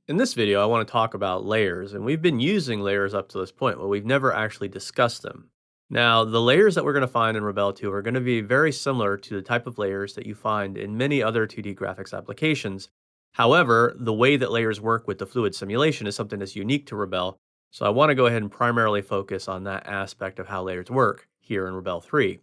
In this video, I want to talk about layers, and we've been using layers up to this point, but we've never actually discussed them. Now, the layers that we're going to find in Rebelle 2 are going to be very similar to the type of layers that you find in many other 2D graphics applications. However, the way that layers work with the fluid simulation is something that's unique to Rebelle, so I want to go ahead and primarily focus on that aspect of how layers work here in Rebelle 3.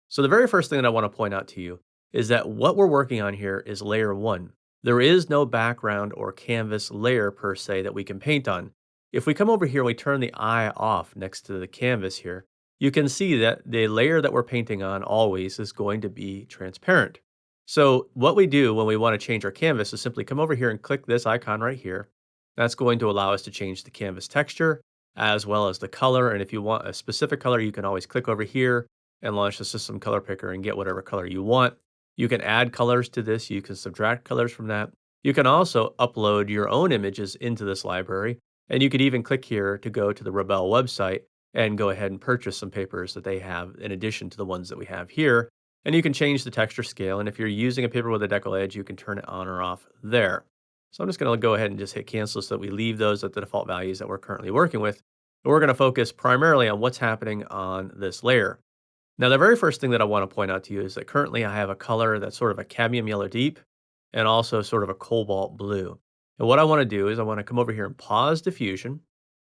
So the very first thing that I want to point out to you is that what we're working on here is layer 1. There is no background or canvas layer per se that we can paint on. If we come over here and we turn the eye off next to the canvas here, you can see that the layer that we're painting on always is going to be transparent. So what we do when we want to change our canvas is simply come over here and click this icon right here. That's going to allow us to change the canvas texture as well as the color. And if you want a specific color, you can always click over here and launch the system color picker and get whatever color you want. You can add colors to this, you can subtract colors from that. You can also upload your own images into this library, and you could even click here to go to the Rebelle website and go ahead and purchase some papers that they have in addition to the ones that we have here. And you can change the texture scale, and if you're using a paper with a decal edge, you can turn it on or off there. So I'm just going to go ahead and just hit cancel so that we leave those at the default values that we're currently working with. And we're going to focus primarily on what's happening on this layer. Now, the very first thing that I want to point out to you is that currently I have a color that's sort of a cadmium yellow deep and also sort of a cobalt blue. And what I want to do is I want to come over here and pause diffusion,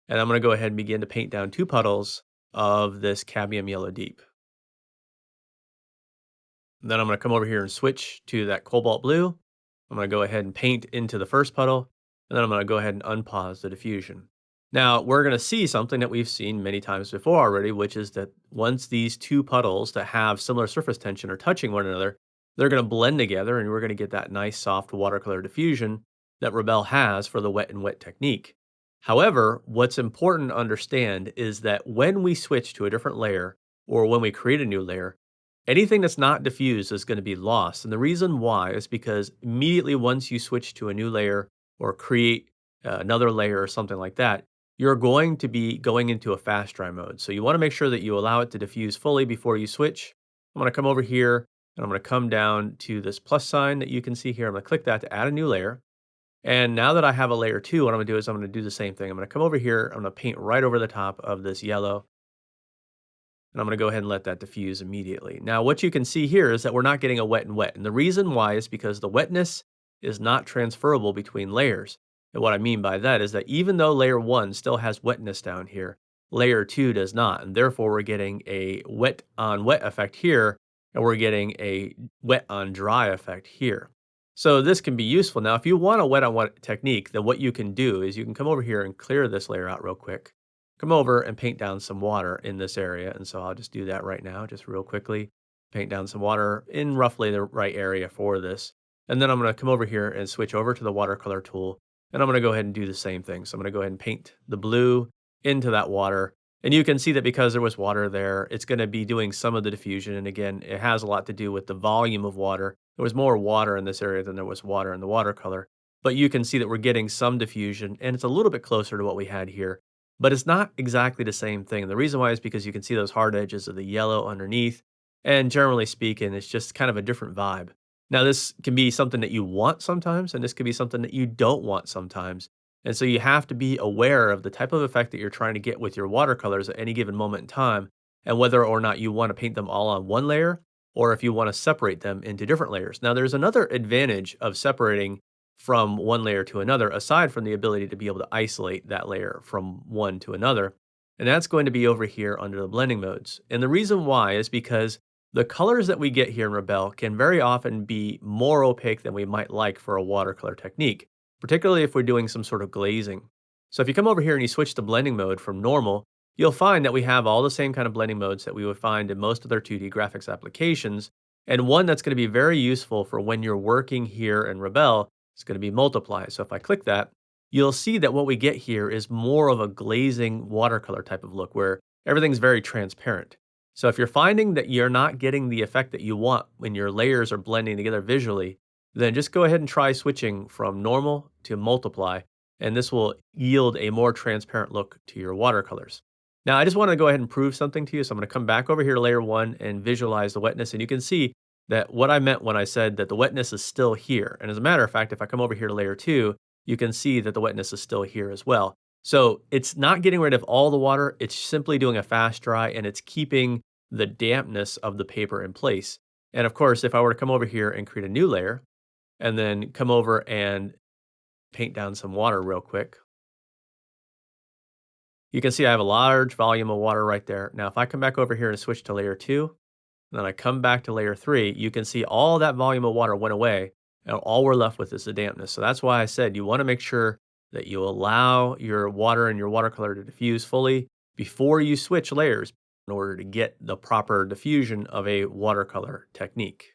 and I'm going to go ahead and begin to paint down two puddles of this cadmium yellow deep. Then I'm going to come over here and switch to that cobalt blue. I'm going to go ahead and paint into the first puddle, and then I'm going to go ahead and unpause the diffusion. Now, we're going to see something that we've seen many times before already, which is that once these two puddles that have similar surface tension are touching one another, they're going to blend together and we're going to get that nice soft watercolor diffusion that Rebelle has for the wet and wet technique. However, what's important to understand is that when we switch to a different layer or when we create a new layer, anything that's not diffused is going to be lost. And the reason why is because immediately once you switch to a new layer or create another layer or something like that, you're going to be going into a fast dry mode. So you want to make sure that you allow it to diffuse fully before you switch. I'm going to come over here and I'm going to come down to this plus sign that you can see here. I'm going to click that to add a new layer. And now that I have a layer 2, what I'm going to do is I'm going to do the same thing. I'm going to come over here. I'm going to paint right over the top of this yellow. And I'm going to go ahead and let that diffuse immediately. Now, what you can see here is that we're not getting a wet and wet. And the reason why is because the wetness is not transferable between layers. And what I mean by that is that even though layer 1 still has wetness down here, layer 2 does not. And therefore, we're getting a wet on wet effect here, and we're getting a wet on dry effect here. So this can be useful. Now, if you want a wet on wet technique, then what you can do is you can come over here and clear this layer out real quick. Come over and paint down some water in this area. And so I'll just do that right now, just real quickly. Paint down some water in roughly the right area for this. And then I'm going to come over here and switch over to the watercolor tool. And I'm going to go ahead and do the same thing. So I'm going to go ahead and paint the blue into that water. And you can see that because there was water there, it's going to be doing some of the diffusion. And again, it has a lot to do with the volume of water. There was more water in this area than there was water in the watercolor. But you can see that we're getting some diffusion, and it's a little bit closer to what we had here. But it's not exactly the same thing. And the reason why is because you can see those hard edges of the yellow underneath. And generally speaking, it's just kind of a different vibe. Now, this can be something that you want sometimes, and this can be something that you don't want sometimes. And so you have to be aware of the type of effect that you're trying to get with your watercolors at any given moment in time, and whether or not you want to paint them all on one layer, or if you want to separate them into different layers. Now, there's another advantage of separating from one layer to another, aside from the ability to be able to isolate that layer from one to another. And that's going to be over here under the blending modes. And the reason why is because the colors that we get here in Rebelle can very often be more opaque than we might like for a watercolor technique, particularly if we're doing some sort of glazing. So if you come over here and you switch to blending mode from normal, you'll find that we have all the same kind of blending modes that we would find in most other 2D graphics applications. And one that's going to be very useful for when you're working here in Rebelle is going to be multiply. So if I click that, you'll see that what we get here is more of a glazing watercolor type of look where everything's very transparent. So if you're finding that you're not getting the effect that you want when your layers are blending together visually, then just go ahead and try switching from normal to multiply, and this will yield a more transparent look to your watercolors. Now, I just want to go ahead and prove something to you. So I'm going to come back over here to layer 1 and visualize the wetness, and you can see that what I meant when I said that the wetness is still here. And as a matter of fact, if I come over here to layer 2 you can see that the wetness is still here as well. So it's not getting rid of all the water, it's simply doing a fast dry and it's keeping the dampness of the paper in place. And of course, if I were to come over here and create a new layer and then come over and paint down some water real quick, you can see I have a large volume of water right there. Now, if I come back over here and switch to layer 2, and then I come back to layer 3, you can see all that volume of water went away, and all we're left with is the dampness. So that's why I said you wanna make sure that you allow your water and your watercolor to diffuse fully before you switch layers in order to get the proper diffusion of a watercolor technique.